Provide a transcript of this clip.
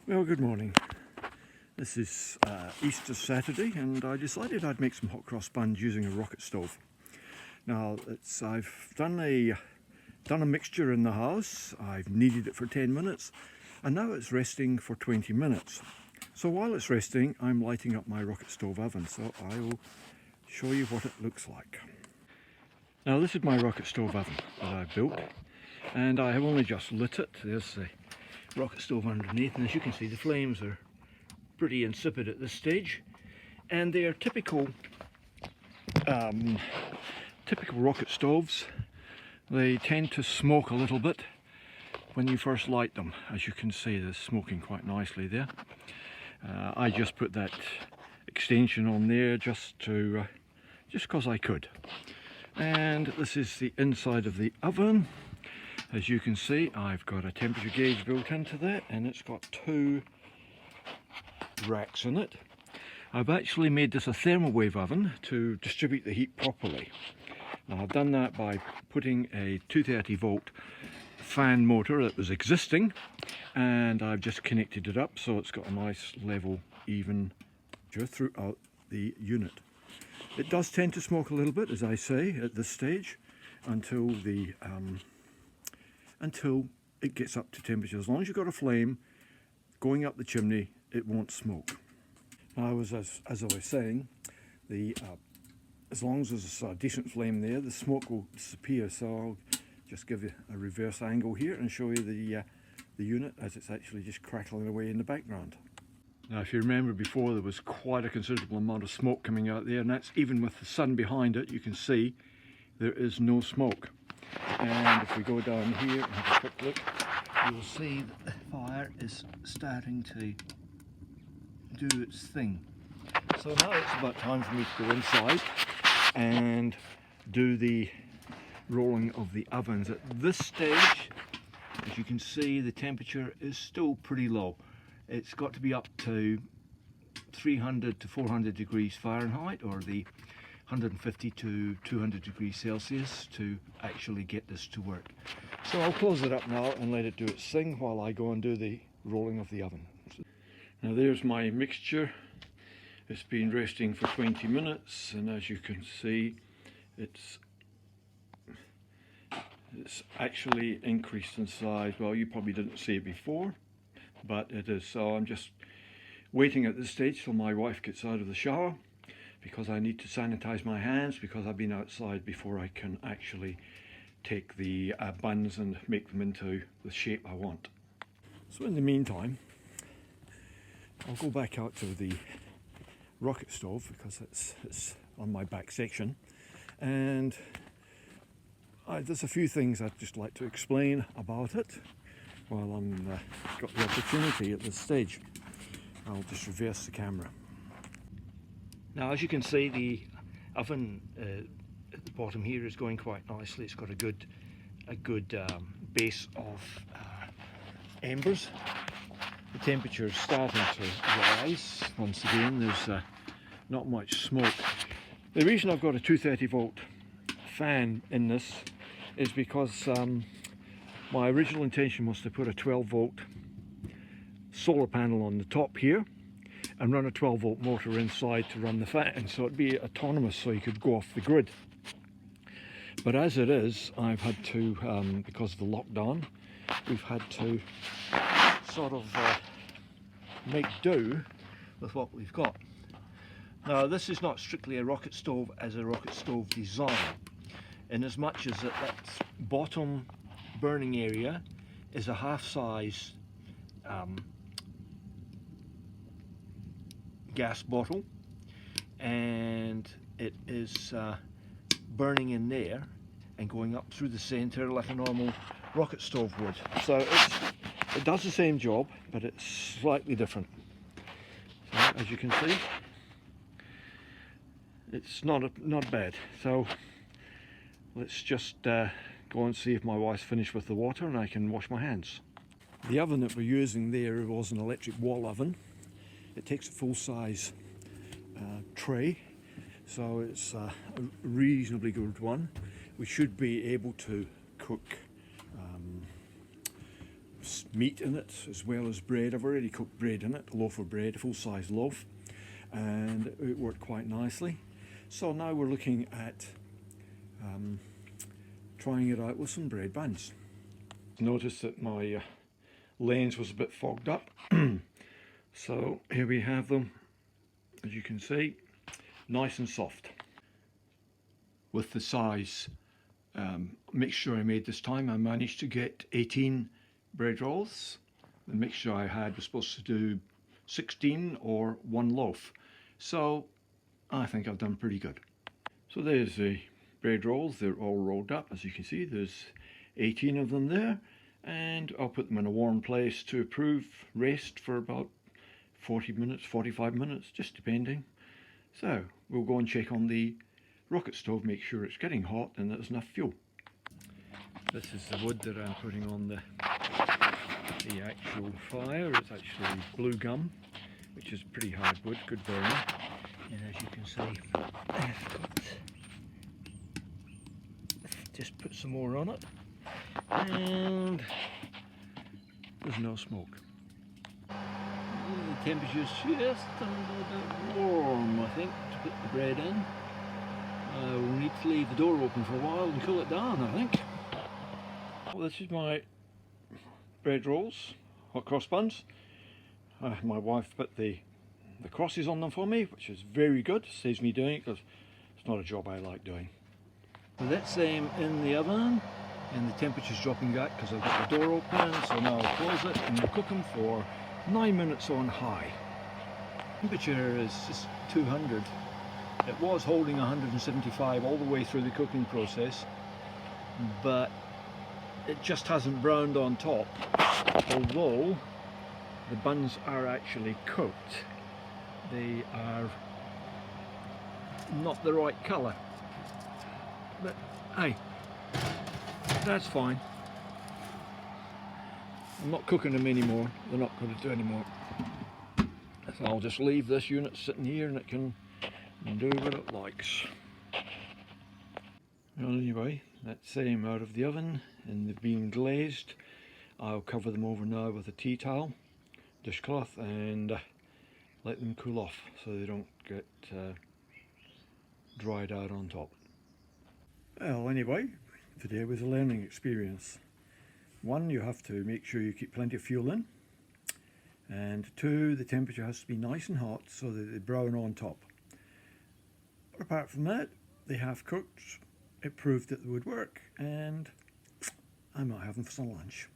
Well, good morning. This is Easter Saturday, and I decided I'd make some hot cross buns using a rocket stove. Now, I've done a mixture in the house. I've kneaded it for 10 minutes, and now it's resting for 20 minutes. So while it's resting, I'm lighting up my rocket stove oven, so I will show you what it looks like. Now, this is my rocket stove oven that I built, and I have only just lit it. There's the rocket stove underneath, and as you can see, the flames are pretty insipid at this stage, and they are typical rocket stoves. They tend to smoke a little bit when you first light them. As you can see, they're smoking quite nicely there. I just put that extension on there just because I could. And this is the inside of the oven. As you can see, I've got a temperature gauge built into that, and it's got two racks in it. I've actually made this a thermal wave oven to distribute the heat properly. Now, I've done that by putting a 230 volt fan motor that was existing, and I've just connected it up so it's got a nice level, even throughout the unit. It does tend to smoke a little bit, as I say, at this stage, until it gets up to temperature. As long as you've got a flame going up the chimney, it won't smoke. Now, as I was saying, as long as there's a decent flame there, the smoke will disappear. So I'll just give you a reverse angle here and show you the unit as it's actually just crackling away in the background. Now, if you remember before, there was quite a considerable amount of smoke coming out there, and that's even with the sun behind it. You can see there is no smoke. And if we go down here and have a quick look, you'll see that the fire is starting to do its thing. So now it's about time for me to go inside and do the rolling of the ovens. At this stage, as you can see, the temperature is still pretty low. It's got to be up to 300 to 400 degrees Fahrenheit, or the 150 to 200 degrees Celsius, to actually get this to work. So I'll close it up now and let it do its thing while I go and do the rolling of the oven. Now, there's my mixture. It's been resting for 20 minutes, and as you can see, it's actually increased in size. Well, you probably didn't see it before, but it is. So I'm just waiting at this stage till my wife gets out of the shower, because I need to sanitize my hands, because I've been outside before I can actually take the buns and make them into the shape I want. So in the meantime, I'll go back out to the rocket stove, because it's on my back section, and there's a few things I'd just like to explain about it while I'm got the opportunity at this stage. I'll just reverse the camera. Now, as you can see, the oven at the bottom here is going quite nicely. It's got a good base of embers. The temperature is starting to rise. Once again, there's not much smoke. The reason I've got a 230 volt fan in this is because my original intention was to put a 12 volt solar panel on the top here and run a 12 volt motor inside to run the fan, so it'd be autonomous, so you could go off the grid. But as it is, I've had to, because of the lockdown, we've had to sort of make do with what we've got. Now, this is not strictly a rocket stove as a rocket stove design, in as much as that bottom burning area is a half-size gas bottle, and it is burning in there and going up through the center like a normal rocket stove would. So it does the same job, but it's slightly different. So, as you can see, it's not bad. So let's just go and see if my wife's finished with the water and I can wash my hands. The oven that we're using there was an electric wall oven. It takes a full-size tray, so it's a reasonably good one. We should be able to cook meat in it as well as bread. I've already cooked bread in it, a loaf of bread, a full-size loaf, and it worked quite nicely. So now we're looking at trying it out with some bread buns. Noticed that my lens was a bit fogged up, so here we have them, as you can see, nice and soft. With the size mixture I made this time, I managed to get 18 bread rolls. The mixture I had was supposed to do 16 or one loaf, so I think I've done pretty good. So there's the bread rolls. They're all rolled up, as you can see. There's 18 of them there, and I'll put them in a warm place to rest for about 40 minutes, 45 minutes, just depending. So we'll go and check on the rocket stove, make sure it's getting hot and there's enough fuel. This is the wood that I'm putting on the actual fire. It's actually blue gum, which is pretty hard wood, good burning. And as you can see, I've just put some more on it, and there's no smoke. The temperature's just a little bit warm, I think, to put the bread in. We'll need to leave the door open for a while and cool it down, I think. Well, this is my bread rolls, hot cross buns. My wife put the crosses on them for me, which is very good. Saves me doing it because it's not a job I like doing. Well, that's them in the oven, and the temperature's dropping back because I've got the door open, so now I'll close it and we'll cook them for 9 minutes on high. Temperature is just 200. It was holding 175 all the way through the cooking process, but it just hasn't browned on top, although the buns are actually cooked. They are not the right colour, but hey, that's fine. I'm not cooking them anymore, they're not going to do anymore. So I'll just leave this unit sitting here and it can do what it likes. Well, anyway, that's them out of the oven and they've been glazed. I'll cover them over now with a tea towel, dishcloth, and let them cool off so they don't get dried out on top. Well, anyway, today was a learning experience. One, you have to make sure you keep plenty of fuel in, and two, the temperature has to be nice and hot so that they brown on top. But apart from that, they have cooked. It proved that they would work, and I might have them for some lunch.